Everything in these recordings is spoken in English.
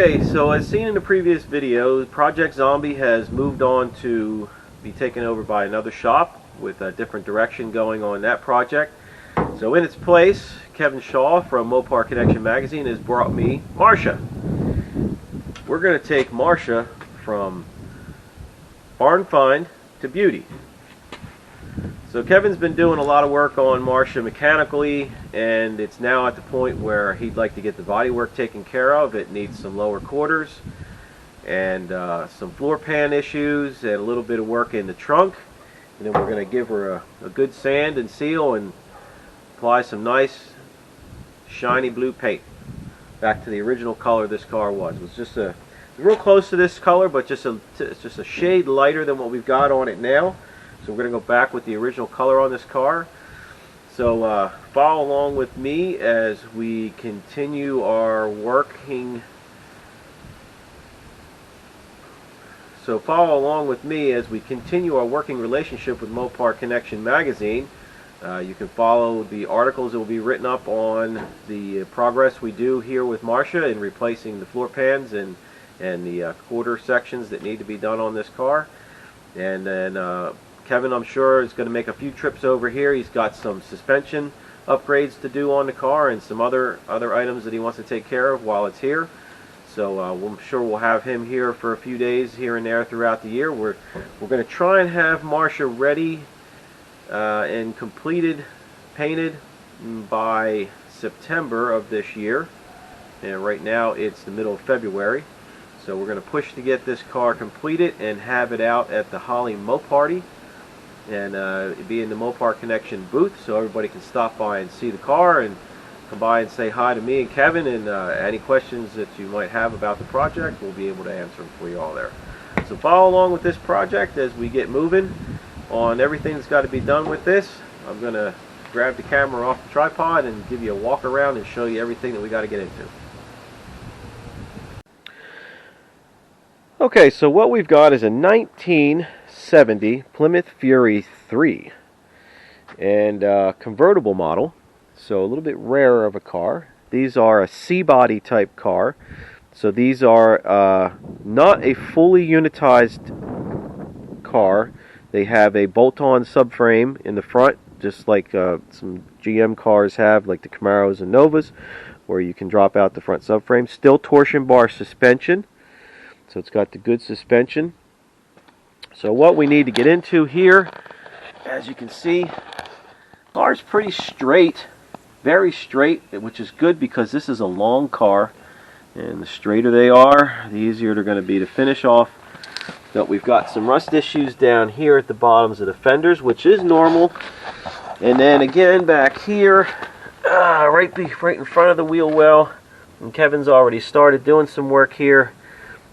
Okay, so as seen in the previous video, Project Zombie has moved on to be taken over by another shop with a different direction going on that project. So in its place, Kevin Shaw from Mopar Connection Magazine has brought me Marsha. We're going to take Marsha from barn find to beauty. So Kevin's been doing a lot of work on Marsha mechanically, and it's now at the point where he'd like to get the body work taken care of. It needs some lower quarters and some floor pan issues and a little bit of work in the trunk. And then we're going to give her a good sand and seal and apply some nice shiny blue paint back to the original color this car was. It was just real close to this color, but just a shade lighter than what we've got on it now. So we're going to go back with the original color on this car. So follow along with me as we continue our working. So follow along with me as we continue our working relationship with Mopar Connection Magazine. You can follow the articles that will be written up on the progress we do here with Marsha in replacing the floor pans and the quarter sections that need to be done on this car. And then Kevin, I'm sure, is going to make a few trips over here. He's got some suspension upgrades to do on the car and some other items that he wants to take care of while it's here. So I'm sure we'll have him here for a few days here and there throughout the year. We're going to try and have Marsha ready and completed, painted by September of this year. And right now it's the middle of February. So we're going to push to get this car completed and have it out at the Holley Moparty. And be in the Mopar Connection booth so everybody can stop by and see the car and come by and say hi to me and Kevin, and any questions that you might have about the project, we'll be able to answer them for you all there. So follow along with this project as we get moving on everything that's got to be done with this. I'm going to grab the camera off the tripod and give you a walk around and show you everything that we got to get into. Okay, so what we've got is a 1970 Plymouth Fury III and convertible model, so a little bit rarer of a car. These are a C-body type car, so these are not a fully unitized car. They have a bolt-on subframe in the front, just like some GM cars have, like the Camaros and Novas, where you can drop out the front subframe. Still torsion bar suspension, so it's got the good suspension. So what we need to get into here, as you can see, the car's pretty straight, very straight, which is good because this is a long car, and the straighter they are, the easier they're going to be to finish off. But we've got some rust issues down here at the bottoms of the fenders, which is normal. And then again back here, right in front of the wheel well, and Kevin's already started doing some work here,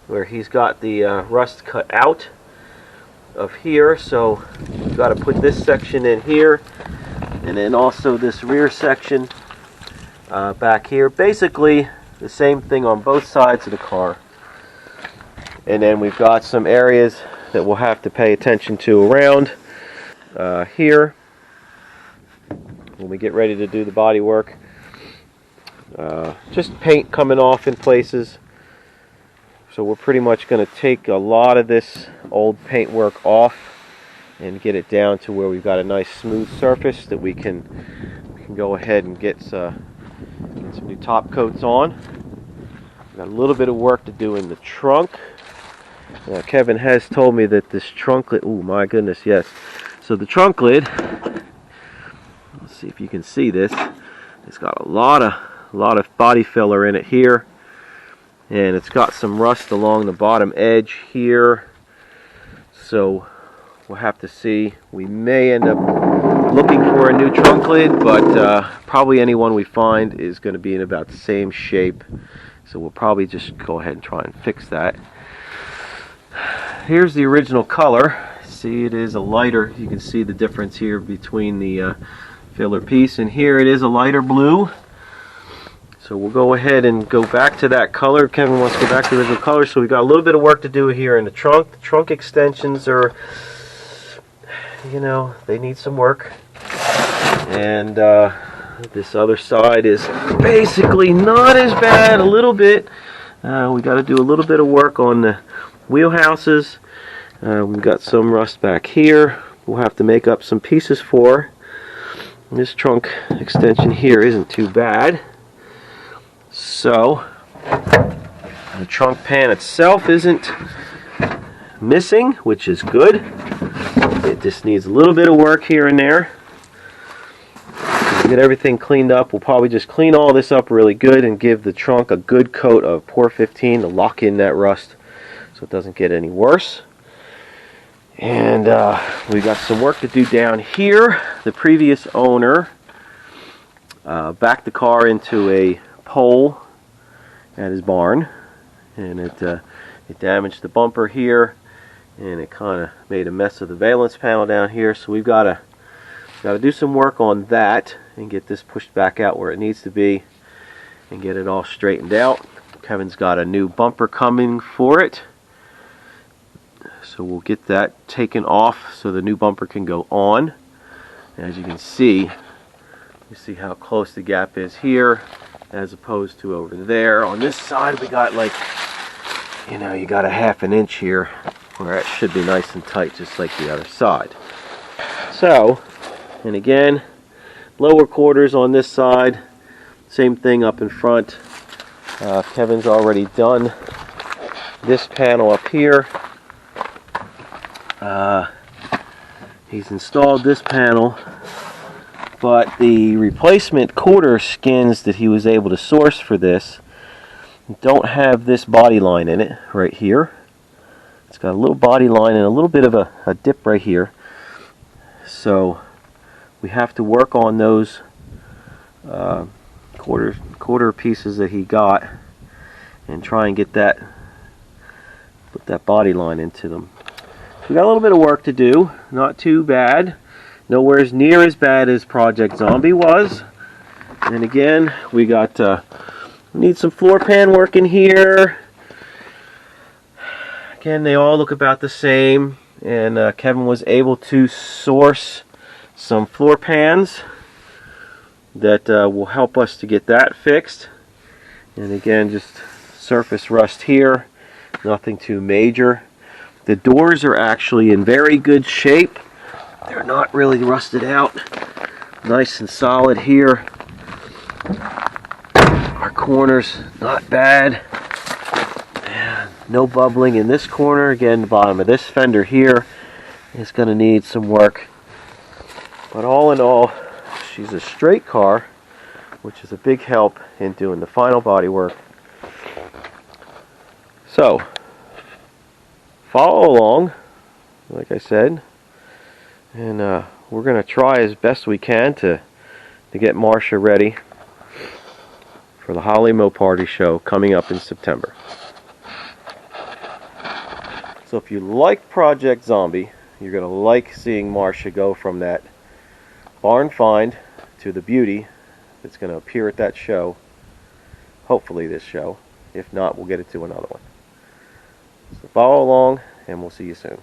where he's got the rust cut out of here. So we've got to put this section in here, and then also this rear section back here. Basically the same thing on both sides of the car. And then we've got some areas that we'll have to pay attention to around here when we get ready to do the body work. Just paint coming off in places. So we're pretty much going to take a lot of this old paint work off and get it down to where we've got a nice smooth surface that we can go ahead and get some new top coats on. We've got a little bit of work to do in the trunk. Now, Kevin has told me that this trunk lid, oh my goodness, yes. So the trunk lid, let's see if you can see this. It's got a lot of body filler in it here. And it's got some rust along the bottom edge here, so we'll have to see. We may end up looking for a new trunk lid, but probably any one we find is going to be in about the same shape, so we'll probably just go ahead and try and fix that. Here's the original color. See, it is a lighter. You can see the difference here between the filler piece, and here it is a lighter blue. So we'll go ahead and go back to that color. Kevin wants to go back to the original color, so we've got a little bit of work to do here in the trunk. The trunk extensions are, you know, they need some work. And this other side is basically not as bad, a little bit. We got to do a little bit of work on the wheelhouses. We've got some rust back here. We'll have to make up some pieces for. This trunk extension here isn't too bad. So the trunk pan itself isn't missing, which is good. It just needs a little bit of work here and there. We'll get everything cleaned up. We'll probably just clean all this up really good and give the trunk a good coat of Por 15 to lock in that rust so it doesn't get any worse. And we got some work to do down here. The previous owner backed the car into a pole at his barn, and it damaged the bumper here, and it kind of made a mess of the valence panel down here. So we've got to do some work on that and get this pushed back out where it needs to be and get it all straightened out. Kevin's got a new bumper coming for it, so we'll get that taken off so the new bumper can go on. And as you can see, you see how close the gap is here as opposed to over there. On this side we got, like, you know, you got a ½ an inch here where it should be nice and tight just like the other side. So, and again, lower quarters on this side, same thing up in front. Kevin's already done this panel up here. He's installed this panel, but the replacement quarter skins that he was able to source for this don't have this body line in it right here. It's got a little body line and a little bit of a dip right here. So we have to work on those quarter pieces that he got and try and get that, put that body line into them. We got a little bit of work to do, not too bad. Nowhere near as bad as Project Zombie was. And again, we got need some floor pan work in here. Again, they all look about the same, and Kevin was able to source some floor pans that will help us to get that fixed. And again, just surface rust here, nothing too major. The doors are actually in very good shape. They're not really rusted out. Nice and solid here. Our corners, not bad. And no bubbling in this corner. Again, the bottom of this fender here is going to need some work. But all in all, she's a straight car, which is a big help in doing the final body work. So, follow along, like I said, and we're going to try as best we can to get Marsha ready for the Holley Moparty show coming up in September. So if you like Project Zombie, you're going to like seeing Marsha go from that barn find to the beauty that's going to appear at that show, hopefully this show. If not, we'll get it to another one. So follow along, and we'll see you soon.